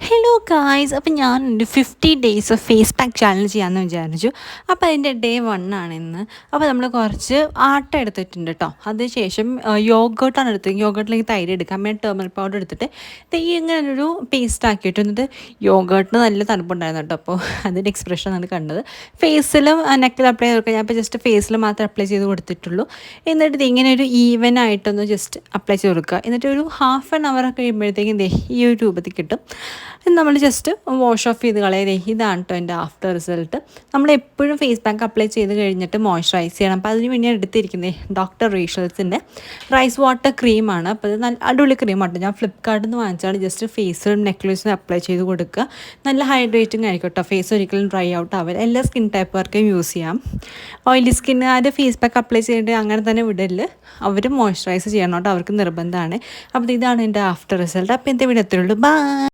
Hello guys, അപ്പോൾ ഞാനൊരു 50 days of face pack challenge ചെയ്യാമെന്ന് വിചാരിച്ചു. അപ്പോൾ അതിൻ്റെ ഡേ 1 ആണ് ഇന്ന്. അപ്പോൾ നമ്മൾ കുറച്ച് ആട്ട എടുത്തിട്ടുണ്ട് കേട്ടോ. അതിനുശേഷം യോഗേർട്ടാണ് എടുത്തത്. യോഗേർട്ടിലേക്ക് തൈര് എടുക്കാം, പിന്നെ ടേമറിക് പൗഡർ എടുത്തിട്ട് ഇങ്ങനെ ഒരു പേസ്റ്റ് ആക്കിയിട്ട് എന്നിട്ട് യോഗേർട്ടിന് നല്ല തണുപ്പുണ്ടായിരുന്നു കേട്ടോ. അപ്പോൾ അതിൻ്റെ എക്സ്പ്രഷൻ ആണ് കണ്ടത്. ഫേസിലും നെക്കിൽ അപ്ലൈ ചെയ്ത് കൊടുക്കുക. ഞാൻ ഇപ്പോൾ ജസ്റ്റ് ഫേസിൽ മാത്രമേ അപ്ലൈ ചെയ്ത് കൊടുത്തിട്ടുള്ളൂ. എന്നിട്ട് ഇങ്ങനെ ഒരു ഈവൻ ആയിട്ടൊന്ന് ജസ്റ്റ് അപ്ലൈ ചെയ്ത് കൊടുക്കുക. എന്നിട്ട് ഒരു ഹാഫ് ആൻ അവർ കഴിയുമ്പോഴത്തേക്കും ഈ ഒരു രൂപത്തിൽ കിട്ടും. നമ്മൾ ജസ്റ്റ് വാഷ് ഓഫ് ചെയ്ത് കളയാതെ. ഇതാണ് കേട്ടോ എൻ്റെ ആഫ്റ്റർ റിസൾട്ട്. നമ്മൾ എപ്പോഴും ഫേസ് പാക്ക് അപ്ലൈ ചെയ്ത് കഴിഞ്ഞിട്ട് മോയ്സ്ചറൈസ് ചെയ്യണം. അപ്പോൾ അതിന് വേണ്ടി എടുത്തിരിക്കുന്നത് ഡോക്ടർ റീഷൽസിൻ്റെ റൈസ് വാട്ടർ ക്രീമാണ്. അപ്പോൾ ഇത് നല്ല അടിപൊളി ക്രീമാണ്. ഞാൻ ഫ്ലിപ്കാർട്ടിൽ നിന്ന് വാങ്ങിച്ചാണ്. ജസ്റ്റ് ഫേസിലും നെക്ലേസിനും അപ്ലൈ ചെയ്ത് കൊടുക്കുക. നല്ല ഹൈഡ്രേറ്റിംഗ് ആയിരിക്കും കേട്ടോ. ഫേസ് ഒരിക്കലും ഡ്രൈ ഔട്ട് ആവില്ല. എല്ലാ സ്കിൻ ടൈപ്പുകാർക്കും യൂസ് ചെയ്യാം. ഓയിലി സ്കിന്നുകാർ ഫേസ് പാക്ക് അപ്ലൈ ചെയ്തിട്ട് അങ്ങനെ തന്നെ വിടല്. അവർ മോയ്സ്ചറൈസ് ചെയ്യണം കേട്ടോ. അവർക്ക് നിർബന്ധമാണ്. അപ്പോൾ ഇതാണ് എൻ്റെ ആഫ്റ്റർ റിസൾട്ട്. അപ്പോൾ എൻ്റെ വീഡിയോ എത്രയുള്ളൂ. ബൈ.